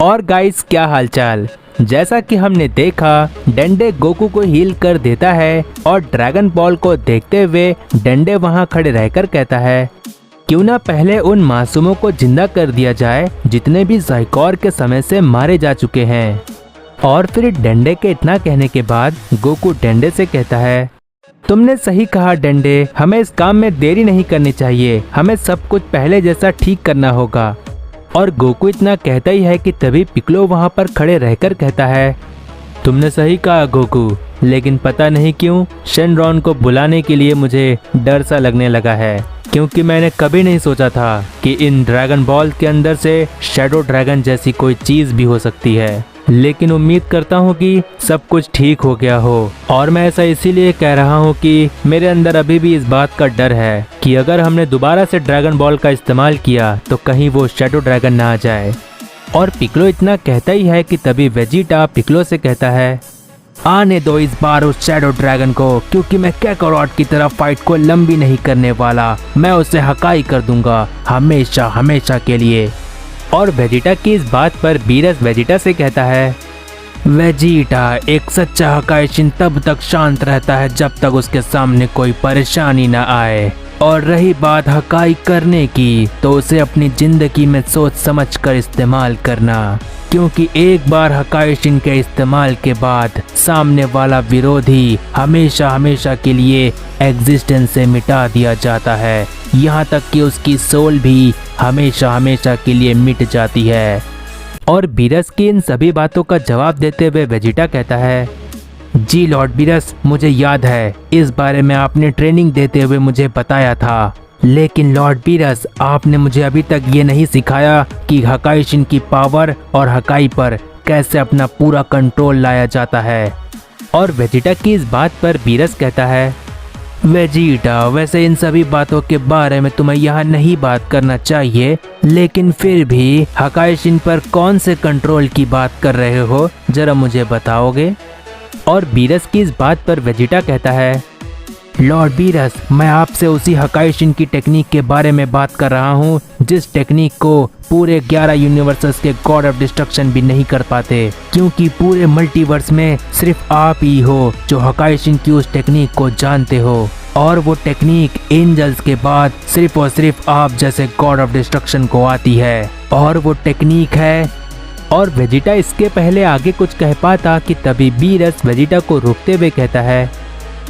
और गाइस, क्या हालचाल। जैसा कि हमने देखा, डेंडे गोकू को हील कर देता है और ड्रैगन बॉल को देखते हुए डेंडे वहां खड़े रहकर कहता है, क्यों ना पहले उन मासूमों को जिंदा कर दिया जाए जितने भी ज़ाइकोर के समय से मारे जा चुके हैं। और फिर डेंडे के इतना कहने के बाद गोकू डेंडे से कहता है, तुमने सही कहा डेंडे, हमें इस काम में देरी नहीं करनी चाहिए, हमें सब कुछ पहले जैसा ठीक करना होगा। और गोकू इतना कहता ही है कि तभी पिक्लो वहां पर खड़े रहकर कहता है, तुमने सही कहा गोकू, लेकिन पता नहीं क्यों शेनरॉन को बुलाने के लिए मुझे डर सा लगने लगा है, क्योंकि मैंने कभी नहीं सोचा था कि इन ड्रैगन बॉल के अंदर से शैडो ड्रैगन जैसी कोई चीज भी हो सकती है। लेकिन उम्मीद करता हूँ कि सब कुछ ठीक हो गया हो। और मैं ऐसा इसीलिए कह रहा हूँ कि मेरे अंदर अभी भी इस बात का डर है कि अगर हमने दोबारा से ड्रैगन बॉल का इस्तेमाल किया तो कहीं वो शैडो ड्रैगन ना आ जाए। और पिक्लो इतना कहता ही है कि तभी वेजिटा पिक्लो से कहता है, आने दो इस बार उस शैडो ड्रैगन को, क्योंकि मैं कैकारोट की तरह फाइट को लंबी नहीं करने वाला, मैं उसे हकाई कर दूंगा हमेशा हमेशा के लिए। और वेजिटा की इस बात पर बीरस वेजिटा से कहता है, वेजिटा, एक सच्चा हकाइशिन तब तक शांत रहता है जब तक उसके सामने कोई परेशानी न आए। और रही बात हकाई करने की, तो उसे अपनी जिंदगी में सोच समझ कर इस्तेमाल करना, क्योंकि एक बार हकाइशिन के इस्तेमाल के बाद सामने वाला विरोधी हमेशा हमेशा के लिए एग्जिस्टेंस से मिटा दिया जाता है, यहाँ तक कि उसकी सोल भी हमेशा हमेशा के लिए मिट जाती है। और बीरस की इन सभी बातों का जवाब देते हुए वेजिटा कहता है, जी लॉर्ड बीरस, मुझे याद है, इस बारे में आपने ट्रेनिंग देते हुए मुझे बताया था। लेकिन लॉर्ड बीरस, आपने मुझे अभी तक ये नहीं सिखाया कि हकाइशिन की पावर और हकाई पर कैसे अपना पूरा कंट्रोल लाया जाता है। और वेजिटा की इस बात पर बीरस कहता है, वेजिटा, वैसे इन सभी बातों के बारे में तुम्हें यहाँ नहीं बात करना चाहिए, लेकिन फिर भी हकाइशिन पर कौन से कंट्रोल की बात कर रहे हो, जरा मुझे बताओगे। और बीरस की इस बात पर वेजिटा कहता है, लॉर्ड बीरस, मैं आपसे उसी हकाइशिन की टेक्निक के बारे में बात कर रहा हूँ जिस टेक्निक को पूरे 11 यूनिवर्सेस के गॉड ऑफ डिस्ट्रक्शन भी नहीं कर पाते, क्योंकि पूरे मल्टीवर्स में सिर्फ आप ही हो जो हकाइशिन की उस टेक्निक को जानते हो। और वो टेक्निक एंजल्स के बाद सिर्फ और सिर्फ आप जैसे गॉड ऑफ डिस्ट्रक्शन को आती है, और वो टेक्निक है। और वेजिटा इसके पहले आगे कुछ कह पाता कि तभी बीरस वेजिटा को रोकते हुए कहता है,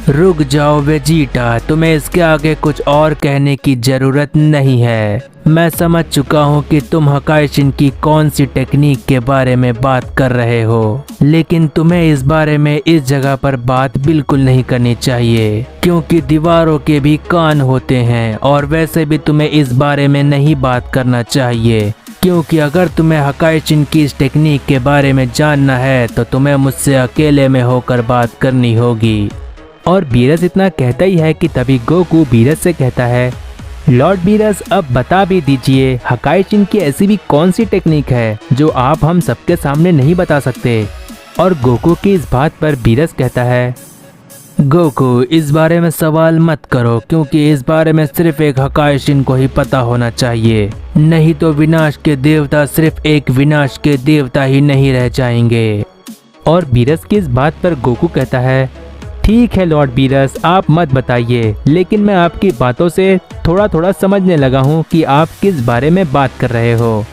रुक जाओ वेजिटा, तुम्हें इसके आगे कुछ और कहने की जरूरत नहीं है। मैं समझ चुका हूँ कि तुम हकाइशिन की कौन सी टेक्निक के बारे में बात कर रहे हो, लेकिन तुम्हें इस बारे में इस जगह पर बात बिल्कुल नहीं करनी चाहिए, क्योंकि दीवारों के भी कान होते हैं। और वैसे भी तुम्हें इस बारे में नहीं बात करना चाहिए, क्योंकि अगर तुम्हें हकाइशिन की इस टेक्निक के बारे में जानना है तो तुम्हें मुझसे अकेले में होकर बात करनी होगी। और बीरस इतना कहता ही है कि तभी गोकू बीरस से कहता है, लॉर्ड बीरस, अब बता भी दीजिए, हकाइशिन की ऐसी भी कौन सी टेक्निक है जो आप हम सबके सामने नहीं बता सकते। और गोकू की इस बात पर बीरस कहता है, गोकू, इस बारे में सवाल मत करो, क्योंकि इस बारे में सिर्फ एक हकाइशिन को ही पता होना चाहिए, नहीं तो विनाश के देवता सिर्फ एक विनाश के देवता ही नहीं रह जाएंगे। और बीरस की इस बात पर गोकू कहता है, ठीक है लॉर्ड बीरस, आप मत बताइए, लेकिन मैं आपकी बातों से थोड़ा थोड़ा समझने लगा हूँ कि आप किस बारे में बात कर रहे हो।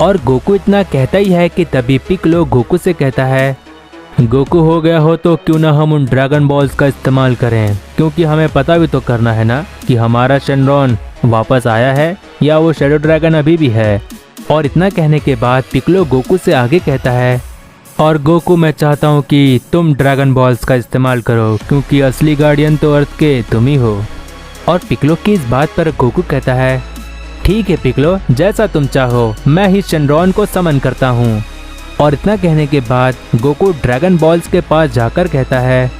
और गोकू इतना कहता ही है कि तभी पिक्लो गोकू से कहता है, गोकू, हो गया हो तो क्यों ना हम उन ड्रैगन बॉल्स का इस्तेमाल करें, क्योंकि हमें पता भी तो करना है ना कि हमारा शेनरॉन वापस आया है या वो शैडो ड्रैगन अभी भी है। और इतना कहने के बाद पिक्लो गोकू से आगे कहता है, और गोकू, मैं चाहता हूँ कि तुम ड्रैगन बॉल्स का इस्तेमाल करो, क्योंकि असली गार्डियन तो अर्थ के तुम ही हो। और पिक्लो की इस बात पर गोकू कहता है, ठीक है पिक्लो, जैसा तुम चाहो, मैं ही शेनरॉन को समन करता हूँ। और इतना कहने के बाद गोकू ड्रैगन बॉल्स के पास जाकर कहता है,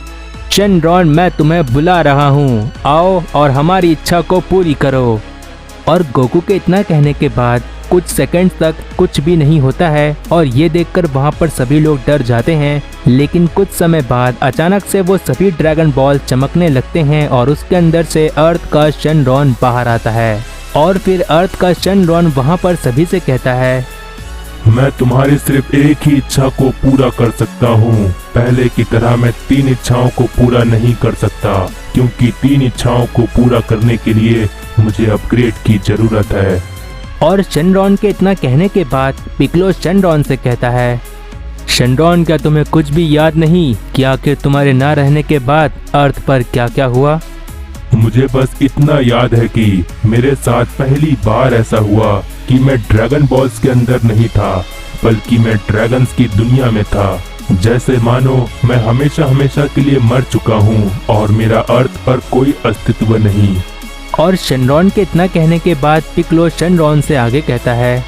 शेनरॉन, मैं तुम्हें बुला रहा हूँ, आओ और हमारी इच्छा को पूरी करो। और गोकू के इतना कहने के बाद कुछ सेकंड्स तक कुछ भी नहीं होता है, और ये देखकर वहाँ पर सभी लोग डर जाते हैं। लेकिन कुछ समय बाद अचानक से वो सभी ड्रैगन बॉल चमकने लगते हैं और उसके अंदर से अर्थ का शेनरॉन बाहर आता है। और फिर अर्थ का शेनरॉन वहाँ पर सभी से कहता है, मैं तुम्हारी सिर्फ एक ही इच्छा को पूरा कर सकता हूँ। पहले की तरह मैं 3 इच्छाओं को पूरा नहीं कर सकता, क्योंकि 3 इच्छाओं को पूरा करने के लिए मुझे अपग्रेड की जरूरत है। और शेनरॉन के इतना कहने के बाद पिक्लो शेनरॉन से कहता है, शेनरॉन क्या तुम्हें कुछ भी याद नहीं कि आखिर तुम्हारे ना रहने के बाद अर्थ पर क्या क्या हुआ? मुझे बस इतना याद है कि मेरे साथ पहली बार ऐसा हुआ कि मैं ड्रैगन बॉल्स के अंदर नहीं था, बल्कि मैं ड्रैगन्स की दुनिया में था। जैसे मानो मैं हमेशा हमेशा के लिए मर चुका हूँ और मेरा अर्थ पर कोई अस्तित्व नहीं। और शेनरॉन के इतना कहने के बाद पिक्लो शेनरॉन से आगे कहता है,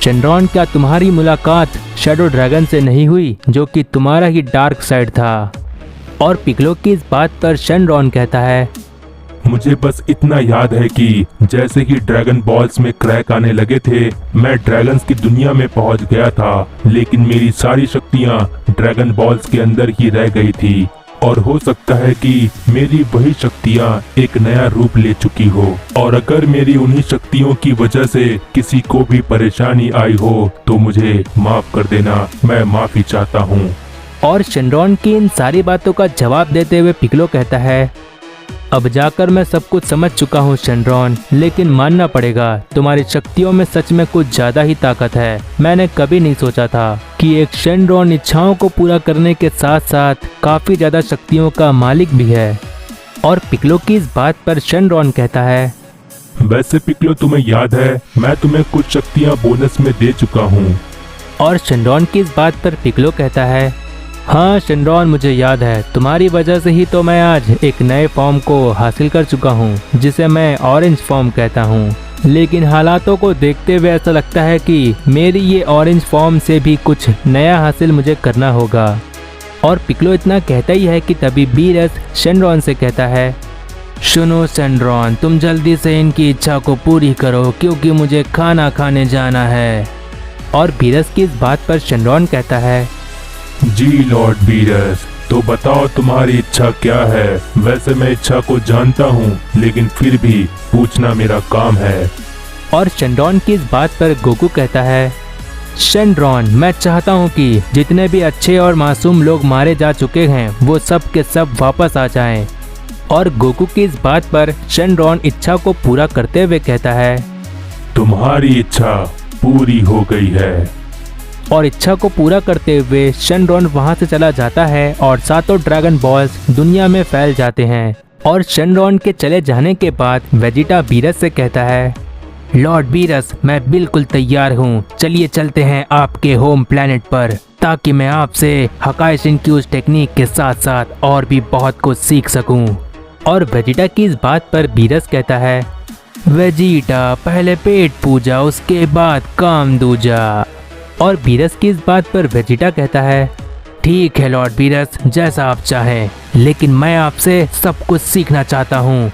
शेनरॉन क्या तुम्हारी मुलाकात शैडो ड्रैगन से नहीं हुई, जो कि तुम्हारा ही डार्क साइड था? और पिक्लो की इस बात पर शेनरॉन कहता है, मुझे बस इतना याद है कि जैसे ही ड्रैगन बॉल्स में क्रैक आने लगे थे, मैं ड्रैगन्स की दुनिया में पहुंच गया था, लेकिन मेरी सारी शक्तियां ड्रैगन बॉल्स के अंदर ही रह गई थी। और हो सकता है कि मेरी वही शक्तियां एक नया रूप ले चुकी हो, और अगर मेरी उन्हीं शक्तियों की वजह से किसी को भी परेशानी आई हो तो मुझे माफ कर देना, मैं माफी चाहता हूँ। और शेनरॉन की इन सारी बातों का जवाब देते हुए पिक्लो कहता है, अब जाकर मैं सब कुछ समझ चुका हूँ शेनरॉन, लेकिन मानना पड़ेगा तुम्हारी शक्तियों में सच में कुछ ज्यादा ही ताकत है। मैंने कभी नहीं सोचा था कि एक शेनरॉन इच्छाओं को पूरा करने के साथ साथ काफी ज्यादा शक्तियों का मालिक भी है। और पिक्लो की इस बात पर शेनरॉन कहता है, वैसे पिक्लो तुम्हें याद है, मैं तुम्हें कुछ शक्तियाँ बोनस में दे चुका हूँ। और शेनरॉन की इस बात पर पिक्लो कहता है, हाँ शेनरॉन मुझे याद है, तुम्हारी वजह से ही तो मैं आज एक नए फॉर्म को हासिल कर चुका हूँ, जिसे मैं ऑरेंज फॉर्म कहता हूँ। लेकिन हालातों को देखते हुए ऐसा लगता है कि मेरी ये ऑरेंज फॉर्म से भी कुछ नया हासिल मुझे करना होगा। और पिक्लो इतना कहता ही है कि तभी बीरस शेनरॉन से कहता है, सुनो शेनरॉन, तुम जल्दी से इनकी इच्छा को पूरी करो क्योंकि मुझे खाना खाने जाना है। और बीरस की इस बात पर शेनरॉन कहता है, जी लॉर्ड बीरस, तो बताओ तुम्हारी इच्छा क्या है? वैसे मैं इच्छा को जानता हूँ, लेकिन फिर भी पूछना मेरा काम है। और शेनरॉन की इस बात पर गोकू कहता है, शेनरॉन मैं चाहता हूँ कि जितने भी अच्छे और मासूम लोग मारे जा चुके हैं वो सब के सब वापस आ जाएं। और गोकू की इस बात पर शेनरॉन इच्छा को पूरा करते हुए कहता है, तुम्हारी इच्छा पूरी हो गई है। और इच्छा को पूरा करते हुए शेनरॉन वहां से चला जाता है और सातों ड्रैगन बॉल्स दुनिया में फैल जाते हैं। और शेनरॉन के चले जाने के बाद वेजिटा बीरस से कहता है, लॉर्ड बीरस मैं बिल्कुल तैयार हूँ, चलिए चलते हैं आपके होम प्लेनेट पर, ताकि मैं आपसे हकाइश इनक्यूज टेक्निक के साथ साथ और भी बहुत कुछ सीख सकूं। और वेजिटा की इस बात पर बीरस कहता है, वेजिटा पहले पेट पूजा उसके बाद काम दूजा। और बीरस की इस बात पर वेजिटा कहता है, ठीक है लॉर्ड बीरस, जैसा आप चाहें, लेकिन मैं आपसे सब कुछ सीखना चाहता हूँ।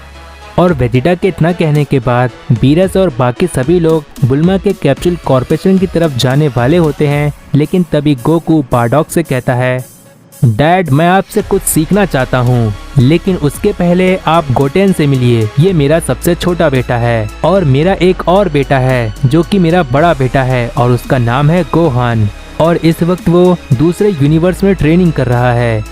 और वेजिटा के इतना कहने के बाद बीरस और बाकी सभी लोग बुल्मा के कैप्सूल कॉर्पोरेशन की तरफ जाने वाले होते हैं। लेकिन तभी गोकू बारडॉक से कहता है, डैड मैं आपसे कुछ सीखना चाहता हूँ, लेकिन उसके पहले आप गोटेन से मिलिए। ये मेरा सबसे छोटा बेटा है और मेरा एक और बेटा है जो कि मेरा बड़ा बेटा है और उसका नाम है गोहान, और इस वक्त वो दूसरे यूनिवर्स में ट्रेनिंग कर रहा है।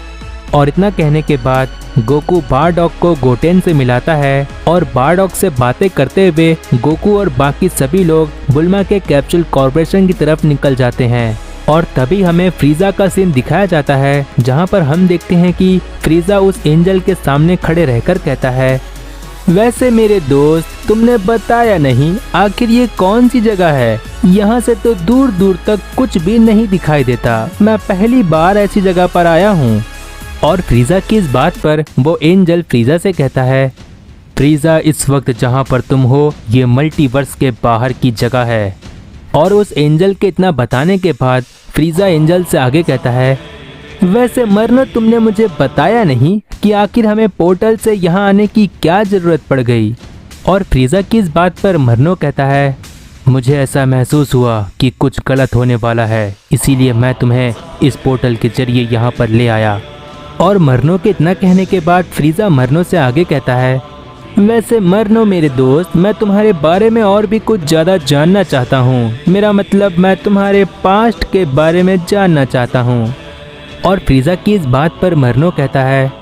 और इतना कहने के बाद गोकू बारडॉक को गोटेन से मिलाता है और बारडॉक से बातें करते हुए गोकू और बाकी सभी लोग बुल्मा के कैप्सूल कॉर्पोरेशन की तरफ निकल जाते हैं। और तभी हमें फ्रीजा का सीन दिखाया जाता है, जहां पर हम देखते हैं कि फ्रीजा उस एंजल के सामने खड़े रहकर कहता है, वैसे मेरे दोस्त तुमने बताया नहीं आखिर ये कौन सी जगह है? यहाँ से तो दूर दूर तक कुछ भी नहीं दिखाई देता, मैं पहली बार ऐसी जगह पर आया हूँ। और फ्रीजा की इस बात पर वो एंजल फ्रीजा से कहता है, फ्रीजा इस वक्त जहाँ पर तुम हो ये मल्टीवर्स के बाहर की जगह है। और उस एंजल के इतना बताने के बाद फ्रीजा एंजल से आगे कहता है, वैसे मरनो तुमने मुझे बताया नहीं कि आखिर हमें पोर्टल से यहाँ आने की क्या जरूरत पड़ गई। और फ्रीजा की इस बात पर मरनो कहता है, मुझे ऐसा महसूस हुआ कि कुछ गलत होने वाला है, इसीलिए मैं तुम्हें इस पोर्टल के जरिए यहाँ पर ले आया। और मरनो के इतना कहने के बाद फ्रीजा मरनो से आगे कहता है, वैसे मरनो मेरे दोस्त, मैं तुम्हारे बारे में और भी कुछ ज़्यादा जानना चाहता हूँ। मेरा मतलब मैं तुम्हारे पास्ट के बारे में जानना चाहता हूँ। और फ्रीज़ा की इस बात पर मरनो कहता है,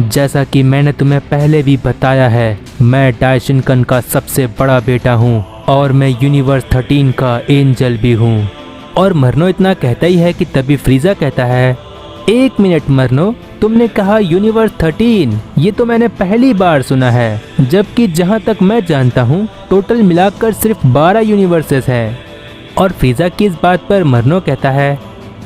जैसा कि मैंने तुम्हें पहले भी बताया है, मैं डाइशिनकन का सबसे बड़ा बेटा हूँ और मैं यूनिवर्स 13 का एंजल भी हूँ। और मरनो इतना कहता ही है कि तभी फ्रीज़ा कहता है, एक मिनट मरनो, तुमने कहा यूनिवर्स 13? ये तो मैंने पहली बार सुना है, जबकि जहाँ तक मैं जानता हूँ टोटल मिलाकर सिर्फ 12 यूनिवर्सेस हैं। और फ्रीज़ा की इस बात पर मरनो कहता है,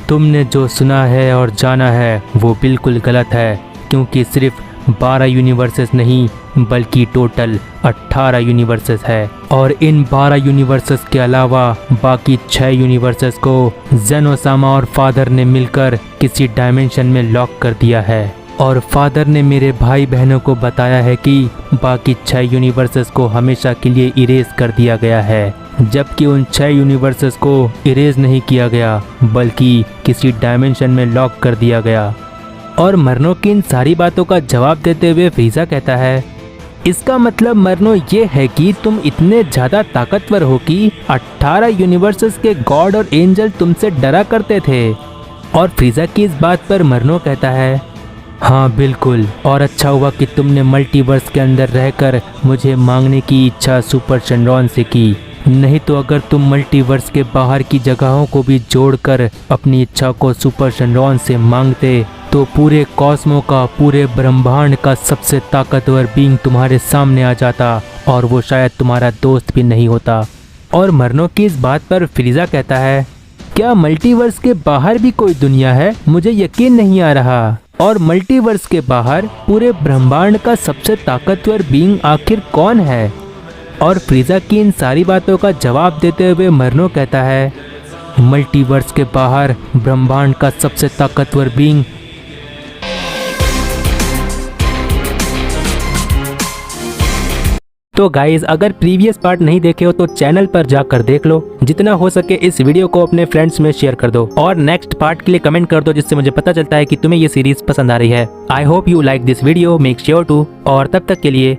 तुमने जो सुना है और जाना है वो बिल्कुल गलत है, क्योंकि सिर्फ 12 यूनिवर्सेस नहीं बल्कि टोटल 18 यूनिवर्सेस है। और इन 12 यूनिवर्सेस के अलावा बाकी 6 यूनिवर्सेस को जेनोसामा और फादर ने मिलकर किसी डायमेंशन में लॉक कर दिया है। और फादर ने मेरे भाई बहनों को बताया है कि बाकी 6 यूनिवर्सेस को हमेशा के लिए इरेज कर दिया गया है, जबकि उन 6 यूनिवर्सेस को इरेज नहीं किया गया बल्कि किसी डायमेंशन में लॉक कर दिया गया। और मरनो की इन सारी बातों का जवाब देते हुए फ्रीज़ा कहता है, इसका मतलब मरनो ये है कि तुम इतने ज़्यादा ताकतवर हो कि 18 यूनिवर्सेस के गॉड और एंजल तुमसे डरा करते थे। और फ्रीज़ा की इस बात पर मरनो कहता है, हाँ बिल्कुल, और अच्छा हुआ कि तुमने मल्टीवर्स के अंदर रहकर मुझे मांगने की इच्छा सुपर शेनरॉन से की, नहीं तो अगर तुम मल्टीवर्स के बाहर की जगहों को भी जोड़कर अपनी इच्छा को सुपर शेनरॉन से मांगते तो पूरे कॉस्मो का, पूरे ब्रह्मांड का सबसे ताकतवर बीइंग तुम्हारे सामने आ जाता और वो शायद तुम्हारा दोस्त भी नहीं होता। और मरनो की इस बात पर फ्रीज़ा कहता है, क्या मल्टीवर्स के बाहर भी कोई दुनिया है? मुझे यकीन नहीं आ रहा। और मल्टीवर्स के बाहर पूरे ब्रह्मांड का सबसे ताकतवर बीइंग आखिर कौन है? और फ्रीज़ा की इन सारी बातों का जवाब देते हुए मरनो कहता है, मल्टीवर्स के बाहर ब्रह्मांड का सबसे ताकतवर बीइंग तो गाइज, अगर प्रीवियस पार्ट नहीं देखे हो तो चैनल पर जाकर देख लो। जितना हो सके इस वीडियो को अपने फ्रेंड्स में शेयर कर दो और नेक्स्ट पार्ट के लिए कमेंट कर दो, जिससे मुझे पता चलता है कि तुम्हें ये सीरीज पसंद आ रही है। I hope you like this video, make sure to. और तब तक के लिए